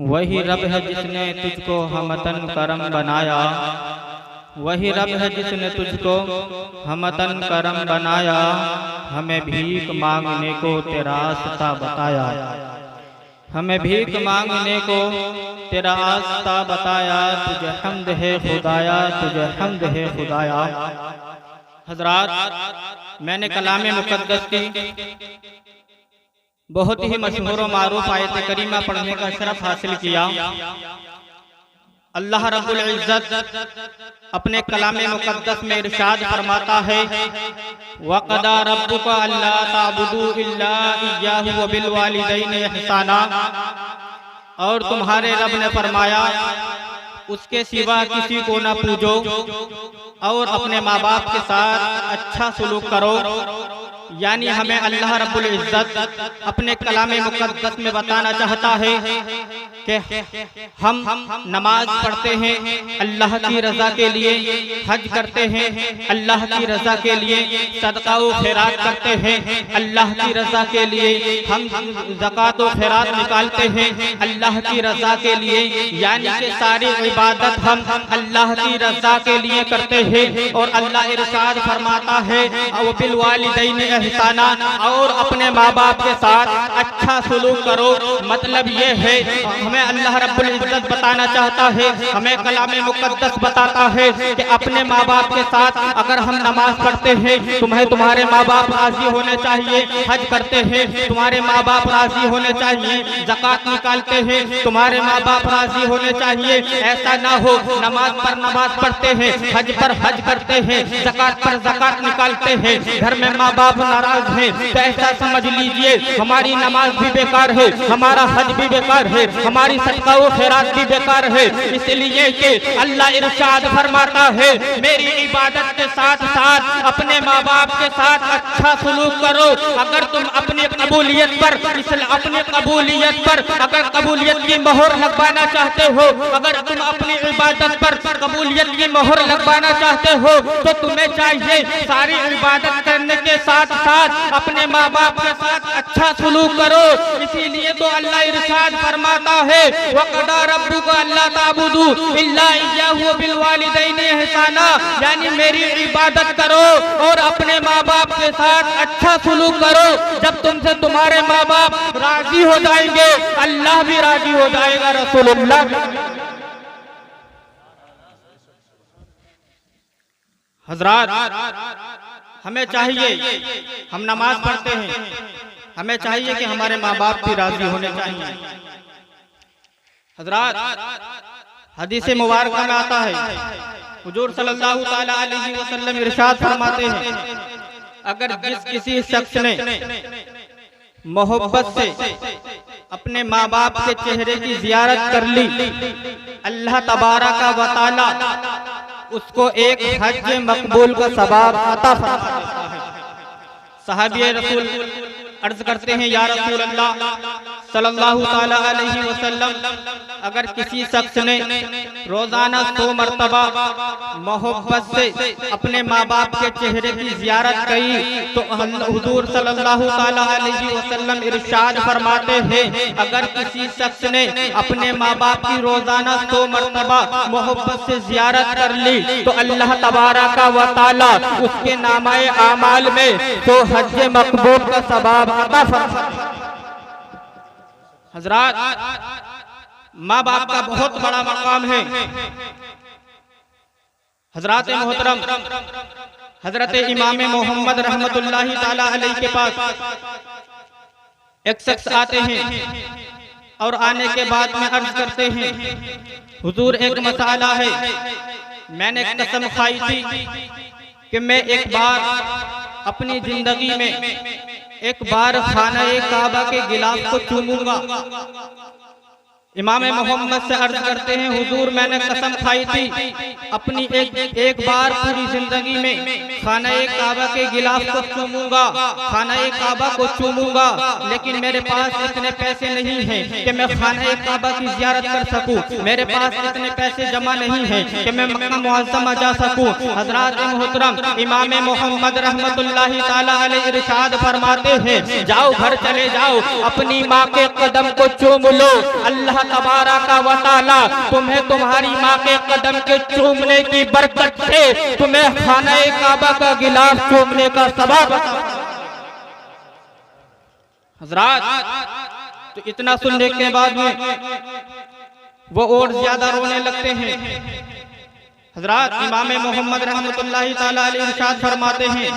वही रब है जिसने तुझको हमतन करम बनाया, वही रब है जिसने तुझको हमतन करम बनाया। हमें भीख मांगने को तेरा रास्ता बताया, हमें भीख मांगने को तेरा रास्ता बताया। तुझे हम्द है खुदाया, तुझे हम्द है खुदाया। हजरात, मैंने कलामे मुक़द्दस की बहुत ही मशहूर और मारूफ आयत करीमा पढ़ने का शरफ हासिल किया। अल्लाह रब्बुल इज्जत अपने कलामे मुक़द्दस में इरशाद फरमाता है, वक़दा रब्बुका अल्ला ताबुदू इल्ला इय्याहु व बिल वालिदैनि इहसाना। और तुम्हारे रब ने फरमाया उसके सिवा किसी को न पूजो और अपने माँ बाप के साथ अच्छा सलूक करो। यानी हमें अल्लाह रब्बुल इज्जत अपने कलामे मुक़द्दस में बताना चाहता है कि हम नमाज पढ़ते हैं अल्लाह की रज़ा के लिए, हज करते हैं अल्लाह की रज़ा के लिए, सदका व खैरात करते हैं अल्लाह की रज़ा के लिए, हम ज़कात व खैरात निकालते हैं अल्लाह की रज़ा के लिए। यानी कि सारी इबादत हम अल्लाह की रज़ा के लिए करते हैं। और अल्लाह इरशाद फरमाता है और बिल वालिदैनि इहसाना, और अपने माँ बाप के साथ अच्छा सलूक करो। मतलब ये है हमें अल्लाह रब्बुल इज्जत बताना चाहता है, हमें कलामे मुक़द्दस बताता है कि अपने माँ बाप के साथ अगर हम नमाज पढ़ते हैं तुम्हें तुम्हारे माँ बाप राजी होने चाहिए, हज करते हैं तुम्हारे माँ बाप राजी होने चाहिए, ज़कात निकालते हैं तुम्हारे माँ बाप राजी होने चाहिए। ऐसा ना हो नमाज पर नमाज पढ़ते हैं, हज पर हज करते हैं, ज़कात पर ज़कात निकालते हैं, घर में माँ बाप नाराज हैं, तो ऐसा समझ लीजिए हमारी नमाज भी बेकार है, हमारा हज भी बेकार है, हमारी सदका व खैरात भी बेकार है। इसलिए कि अल्लाह इरशाद फरमाता है मेरी इबादत के साथ साथ अपने माँ बाप के साथ अच्छा सलूक करो। अगर तुम अपनी कबूलियत पर अपनी कबूलियत पर अगर कबूलियत की मोहर लगवाना चाहते हो, अगर तुम अपनी इबादत पर कबूलियत की मोहर लगवाना चाहते हो तो तुम्हें चाहिए सारी इबादत करने के साथ साथ अपने माँ बाप के साथ अच्छा सलूक करो। इसीलिए तो अल्लाह इरशाद फरमाता है वक़दा रब्बुका अल्ला ताबुदू इल्ला इय्याहु व बिल वालिदैनि इहसाना। यानी मेरी इबादत करो और अपने माँ बाप के साथ अच्छा सलूक करो। जब तुमसे तुम्हारे माँ बाप राजी हो जाएंगे अल्लाह भी राजी हो जाएगा। रसूलुल्लाह। हजरात, हमें चाहिए हम नमाज पढ़ते हैं, हमें चाहिए कि हमारे माँ बाप भी राजी होने चाहिए। हजरात, हदीस मुबारक में आता है हुजूर सल्लल्लाहु ताला अलैहि वसल्लम इरशाद फरमाते हैं अगर जिस किसी शख्स ने मोहब्बत से अपने माँ बाप के चेहरे की जियारत कर ली, अल्लाह तबारक व तआला उसको एक हज मकबूल का सवाब अता फरमा देता है। सहाबी रसूल अर्ज करते हैं या रसूल अल्लाह सल्लल्लाहु ताला अलैहि वसल्लम, अगर किसी शख्स ने रोजाना 100 मरतबा मोहब्बत से अपने माँ बाप के चेहरे की जियारत की तो हुजूर सल्लल्लाहु ताला अलैहि वसल्लम इरशाद फरमाते हैं अगर किसी शख्स ने अपने माँ बाप की रोजाना 100 मरतबा मोहब्बत से जियारत कर ली तो अल्लाह तबारक व तआला उसके नामाए आमाल में तो हज मकबूल का सवाब अता फरमाता। हजरात, माँ बाप का बहुत बड़ा मकाम है। हजरात मोहतरम, हजरत इमाम मोहम्मद रहमतुल्लाहि ताला अलैहि के पास एक शख्स आते हैं और आने के बाद में अर्ज करते हैं हुजूर एक मसाला है, मैंने कसम खाई थी कि मैं एक बार अपनी जिंदगी में एक बार खाना-ए काबा के गिलाफ को चूमूंगा। इमाम मोहम्मद से अर्ज करते हैं हुजूर मैंने कसम खाई थी अपनी एक बार पूरी जिंदगी में खाना-ए काबा के गिलाफ को चूमूंगा, खाना-ए काबा को चूमूंगा, लेकिन मेरे पास इतने पैसे नहीं हैं कि मैं खाना-ए काबा की जियारत कर सकूं, मेरे पास इतने पैसे जमा नहीं हैं कि मैं मक्का मुअज़्ज़मा जा सकूं। हजरात मोहतरम, इमाम मोहम्मद रहमतुल्लाहि ताला अलैहि इरशाद फरमाते हैं जाओ घर चले जाओ, अपनी माँ के कदम को चूम लो, अल्लाह अल्लाह तबारक व तआला तुम्हें तुम्हारी माँ के कदम के चूमने की बरकत से तुम्हें खाने काबा का गिलाफ चूमने का सबब। हजरात, तो इतना सुनने के बाद में वो और ज्यादा रोने लगते हैं। हजरात, इमाम मोहम्मद रहमतुल्लाहि ताला अलैहि इरशाद फरमाते हैं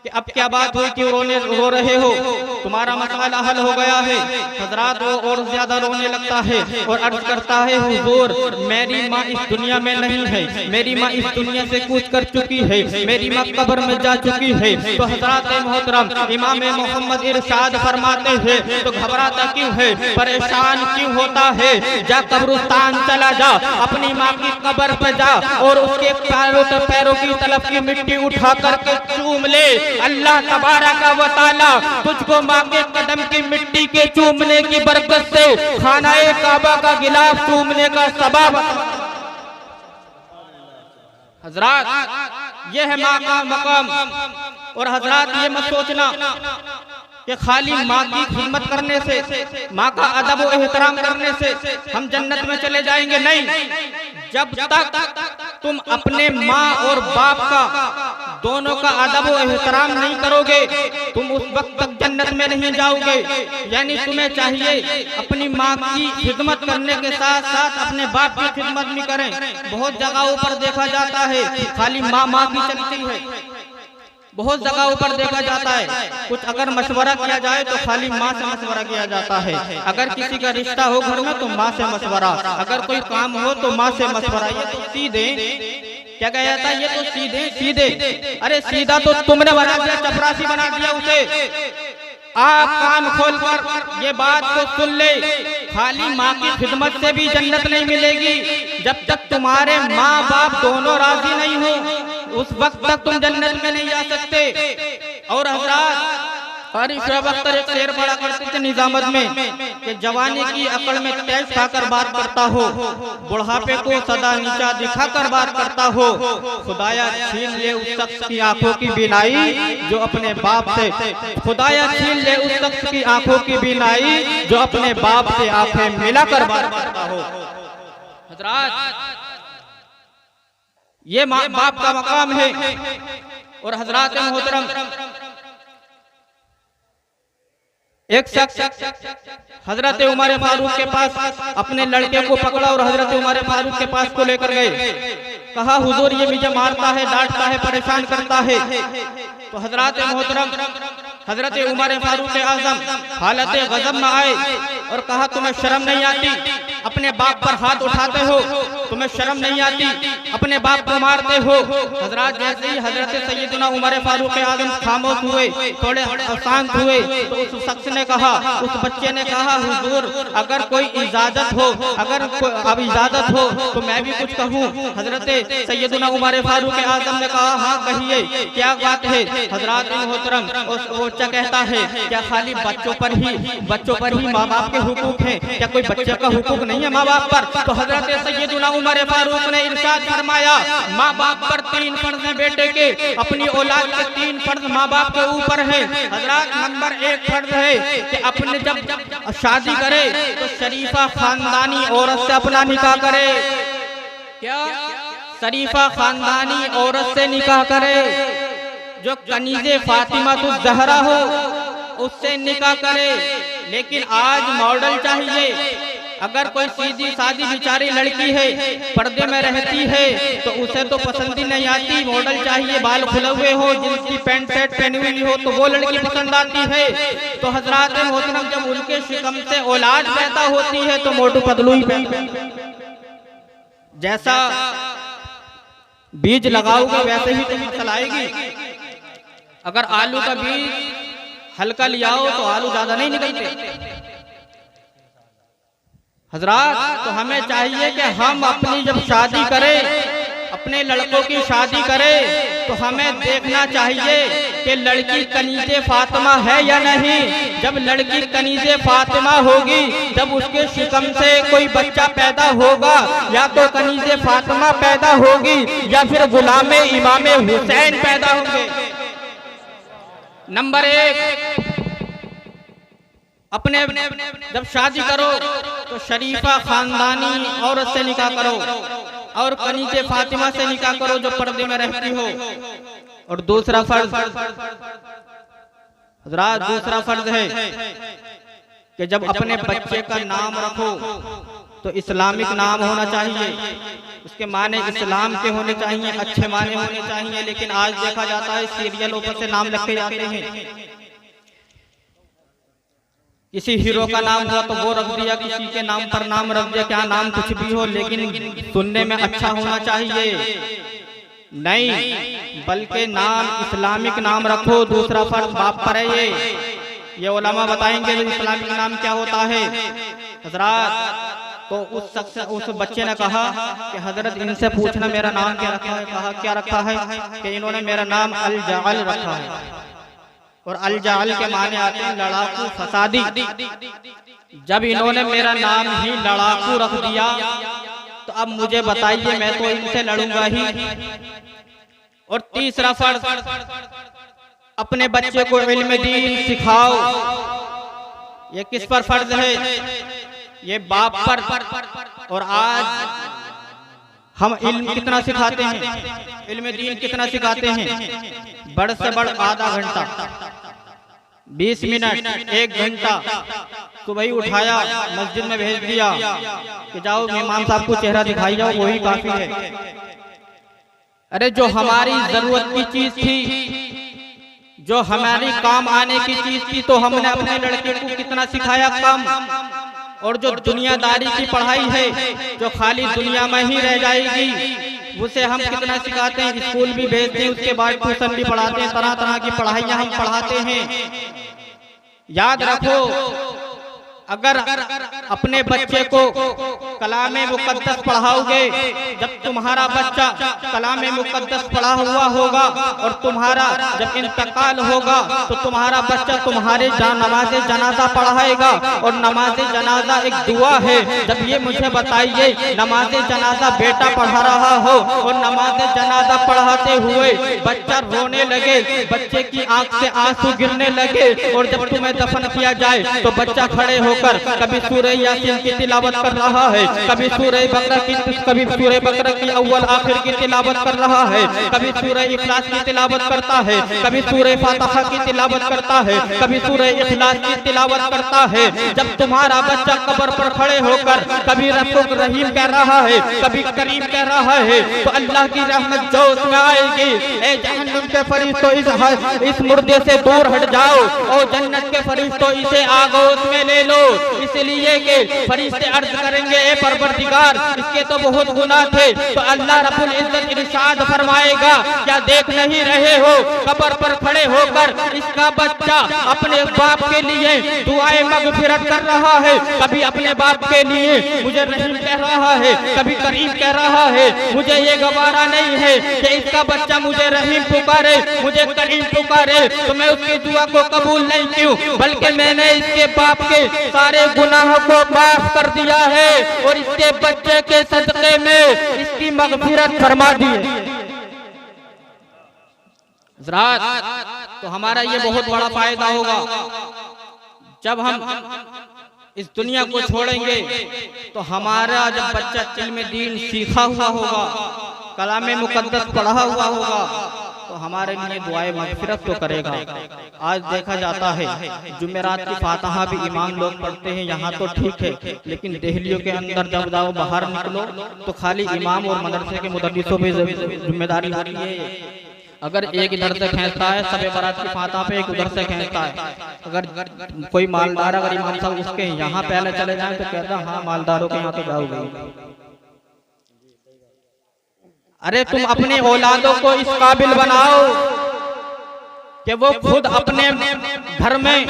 कि अब क्या बात हुई, क्यों रो रहे हो, तुम्हारा मसला हल हो गया है। हजरात, वो और ज्यादा रोने लगता है और अर्ज करता है, हुजूर मेरी माँ इस दुनिया में नहीं है, मेरी माँ इस दुनिया से कूच कर चुकी है, मेरी माँ कब्र में जा चुकी है। तो हजरात मोहतरम, इमाम मोहम्मद इरशाद फरमाते हैं, तो घबराता क्यों है, परेशान क्यों होता है, जा कब्रिस्तान चला जा, अपनी माँ की कब्र पे जा और उसके पैरों की तरफ की मिट्टी उठा करके चूम ले। अल्लाह तबारक व तआला तुझको माँ के कदम की मिट्टी के चूमने की बरकत से खानाए काबा का गिलाफ चूमने का सबब। हजरात, ये है माँ का मकाम। और हजरात, ये मत सोचना कि खाली माँ की खिदमत करने से, माँ का अदब और एहतराम करने से हम जन्नत में चले जाएंगे। नहीं, जब तक तुम अपने माँ और बाप का दोनों का अदब और एहतराम नहीं करोगे, तुम उस वक्त तक जन्नत में नहीं जाओगे। यानी तुम्हें चाहिए अपनी माँ की खिदमत करने के साथ साथ अपने बाप की खिदमत भी करें। बहुत जगहों पर देखा जाता है खाली माँ की चलती है, बहुत जगहों पर देखा जाता है कुछ अगर मशवरा किया जाए तो खाली माँ से मशवरा किया जाता है। अगर किसी का रिश्ता हो घर में तो माँ से मशवरा, अगर कोई काम हो तो माँ से मशवरा। ये तो सीधे क्या कहा जाता है, ये तो सीधे। अरे सीधा तो तुमने बना दिया, चपरासी बना दिया उसे। आप कान खोल कर ये बात को सुन ले, खाली माँ की खिदमत से भी जन्नत नहीं मिलेगी। जब तक तुम्हारे माँ बाप दोनों राजी नहीं हो उस वक्त तक तुम जन्नत में नहीं जा सकते। और हजरात, फारिस अख्तर एक शेर पढ़ा करते थे निजामत में कि जवानी की अकड़ में तेज खाकर बात करता हो, बुढ़ापे को सदा नीचा दिखाकर बात करता हो, खुदाया छीन ले उस शख्स की आंखों की बीनाई जो अपने बाप से, खुदाया छीन ले उस शख्स की आंखों की बीनाई जो अपने बाप से आंखें मिलाकर बात करता हो। हजरात, ये माँ बाप का मकाम है। और हजरात मोहतरम, एक शख्स हजरत उमर फारूक के पास अपने लड़के को पकड़ा और हजरत उमर फारूक के पास को लेकर गए। कहा, हुजूर ये मुझे मारता है, डांटता है, परेशान करता है। तो हजरत मोहतरम, हजरत उमर फारूक आजम हालत गजब में आए और कहा, तुम्हें शर्म नहीं आती, अपने बाप पर हाथ उठाते हो, तुम्हें शर्म नहीं आती, अपने बाप को मारते हो। हजरत, जैसे ही हजरत सैयदना उमर फारूक आजम खामोश हुए, थोड़े शांत हुए, तो उस शख्स ने कहा, उस बच्चे ने कहा, हुजूर अगर कोई इजाजत हो, अगर अब इजाजत हो तो मैं भी कुछ कहूँ। हजरत सैयदना उमर फारूक आजम ने कहा, हाँ कहिए, क्या बात है। हजरत मोहतरम, वो बच्चा कहता है, क्या खाली बच्चों पर ही माँ बाप के हुकूक हैं, क्या कोई बच्चे का हुकूक नहीं है माँ बाप पर। तो हजरत सैयदना उमर फारूक ने इरशाद फरमाया, माँ बाप पर 3 फर्ज हैं बेटे के, अपनी औलाद के 3 फर्ज माँ बाप के ऊपर है। हजरत, नंबर 1 फर्ज है कि अपने जब शादी करे तो शरीफा खानदानी औरत से अपना निकाह करे। क्या? शरीफा खानदानी औरत से निकाह करे, जो कनीज़े फातिमा तो ज़हरा हो उससे निकाह करे। लेकिन आज मॉडल चाहिए, अगर कोई सीधी सादी बिचारी लड़की है, पर्दे में रहती है, तो उसे तो पसंद ही नहीं आती, मॉडल चाहिए, बाल खुले हुए हो, जिनकी पैंट शर्ट पहनी हुई हो तो वो लड़की पसंद आती है। तो हजरात मोहतरम, जब उनके शिकम से औलाद पैदा होती है तो मोटू पतलू ही पैदा, जैसा बीज लगाओगे वैसे ही तुम फसल आएगी। अगर आलू का बीज हल्का लियाओ तो आलू ज्यादा नहीं निकलते। हजरात, तो हमें चाहिए कि हम अपनी जब शादी करें, अपने लड़कों की शादी करें, तो हमें देखना चाहिए कि लड़की कनीज़े फातिमा है या नहीं। जब लड़की कनीज़े फातिमा होगी तब उसके शिकम से कोई बच्चा पैदा होगा, या तो कनीज़े फातिमा पैदा होगी या फिर गुलामे इमाम हुसैन पैदा होंगे। नंबर 1, अपने जब शादी करो तो शरीफा खानदानी औरत से निकाह करो और कनीज़े फातिमा से निकाह करो जो पर्दे में रहती हो। और दूसरा फर्ज हज़रात, दूसरा फर्ज है कि जब अपने बच्चे का नाम रखो तो इस्लामिक नाम होना चाहिए, उसके माने इस्लाम के होने चाहिए, अच्छे माने होने चाहिए। लेकिन आज देखा जाता है सीरियलों पर से नाम रखे जाते हैं। किसी हीरो का नाम हुआ तो वो रख दिया, किसी के नाम पर नाम रख दिया, क्या नाम कुछ भी हो लेकिन सुनने में अच्छा होना चाहिए। नहीं, बल्कि नाम इस्लामिक नाम रखो। दूसरा फर्ज बाप पर है। ये उलमा बताएंगे इस्लामिक नाम क्या होता है। हज़रात, तो उस बच्चे ने कहा कि हजरत इनसे पूछना मेरा नाम क्या रखा है। कहा क्या रखा है? कि इन्होंने मेरा नाम अल जाल रखा है। और अल जाल के माने आते हैं लड़ाकू, फसादी। जब इन्होंने मेरा नाम ही लड़ाकू रख दिया तो अब मुझे बताइए, मैं तो इनसे लड़ूंगा ही। और तीसरा फर्ज, अपने बच्चे को इल्म दीन सिखाओ। ये किस पर फर्ज है? ये बाप पर। और आज हम इल्म कितना सिखाते हैं, इल्म दीन कितना सिखाते हैं? बड़ से बड़ आधा घंटा, 20 मिनट, 1 घंटा। सुबह ही उठाया, मस्जिद में भेज दिया कि जाओ इमाम साहब को चेहरा दिखाई जाओ, वही काफी है। अरे जो हमारी जरूरत की चीज थी, जो हमारी काम आने की चीज थी, तो हमने अपने लड़के को कितना सिखाया कम। और जो दुनियादारी की पढ़ाई है, जो खाली दुनिया में ही रह जाएगी, उसे हम कितना सिखाते हैं। स्कूल भी भेजते हैं, उसके बाद ट्यूशन भी पढ़ाते हैं, तरह तरह की पढ़ाइयाँ हम पढ़ाते हैं। याद रखो, अगर अपने बच्चे को कलामे मुकद्दस पढ़ाओगे, जब तुम्हारा बच्चा कलामे मुकद्दस पढ़ा हुआ होगा और तुम्हारा जब इंतकाल होगा तो तुम्हारा बच्चा तुम्हारे नमाज जनाजा पढ़ाएगा। और नमाज जनाजा एक दुआ है। जब ये मुझे बताइए, नमाज जनाजा बेटा पढ़ा रहा हो और नमाज जनाजा पढ़ाते हुए बच्चा रोने लगे, बच्चे की आंख से आंसू गिरने लगे, और जब तुम्हें दफन किया जाए तो बच्चा खड़े हो कभी सूरह यासीन की तिलावत कर रहा है, कभी सूरह बकरा की अव्वल आखिर की तिलावत कर रहा है, कभी सूरह इखलास की तिलावत करता है, कभी सूरह फातिहा की तिलावत करता है, कभी सूरह इखलास की तिलावत करता है। जब तुम्हारा बच्चा कब्र पर खड़े होकर कभी रब्बुक रहीम कह रहा है, कभी करीम कह रहा है, तो अल्लाह की रहमत जो उसमें आएगी। ए जहन्नम के फरिश्तों, इस मुर्दे से दूर हट जाओ, और जन्नत के फरिश्तों इसे आगोश में ले लो। इसलिए कि फरिश्ते अर्ज करेंगे, ए परवरदिगार, इसके तो बहुत गुनाह थे। तो अल्लाह रब्बुल इज्जत इरशाद फरमाएगा, क्या देख नहीं रहे हो कब्र पर खड़े होकर इसका बच्चा अपने बाप के लिए दुआए मगफिरत कर रहा है, कभी अपने बाप के लिए मुझे रहीम कह रहा है, कभी करीम कह रहा है। मुझे ये गवारा नहीं है कि इसका बच्चा मुझे रहीम पुकारे, मुझे करीम पुकारे, तो मैं उसकी दुआ को कबूल नहीं क्यों, बल्कि मैंने इसके बाप के सारे गुनाहों को माफ कर दिया है और इसके बच्चे के सदक़े में इसकी मग़फ़िरत फरमा दी है। तो हमारा ये बहुत बड़ा फायदा होगा। जब हम इस दुनिया को छोड़ेंगे तो हमारा जब बच्चा इल्म दीन सीखा हुआ होगा, कलामे मुकद्दस पढ़ा हुआ होगा, तो हमारे लिए दुआए मग़फ़िरत तो करेगा। आज देखा जाता है जुमेरात की फातिहा भी इमाम लोग पढ़ते हैं, यहाँ तो ठीक है, लेकिन दिल्लियों के अंदर जब जाओ बाहर निकलो तो खाली इमाम और मदरसे के मुदर्रिसों पे जिम्मेदारी होती है। अगर एक इधर से खींचता है सबे बारात की फातिहा पे, एक उधर से खींचता है। अगर कोई मालदार अगर इमाम साहब उसके यहाँ पहले चले जाए तो कहता हाँ मालदारों के यहाँ तो जाओगे। अरे तुम अपने औलादों को इस काबिल बनाओ कि वो खुद अपने घर में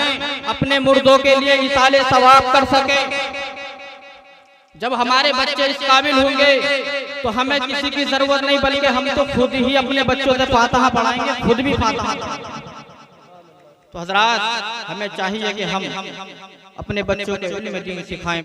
अपने मुर्दों के लिए इसाले सवाब कर सके। जब हमारे बच्चे इस काबिल होंगे तो हमें किसी की जरूरत नहीं, बल्कि हम तो खुद ही अपने बच्चों से फातिहा पढ़ाएंगे, खुद भी फातिहा। तो हजरात, हमें चाहिए कि हम अपने बच्चों को इल्म दीन सिखाएं।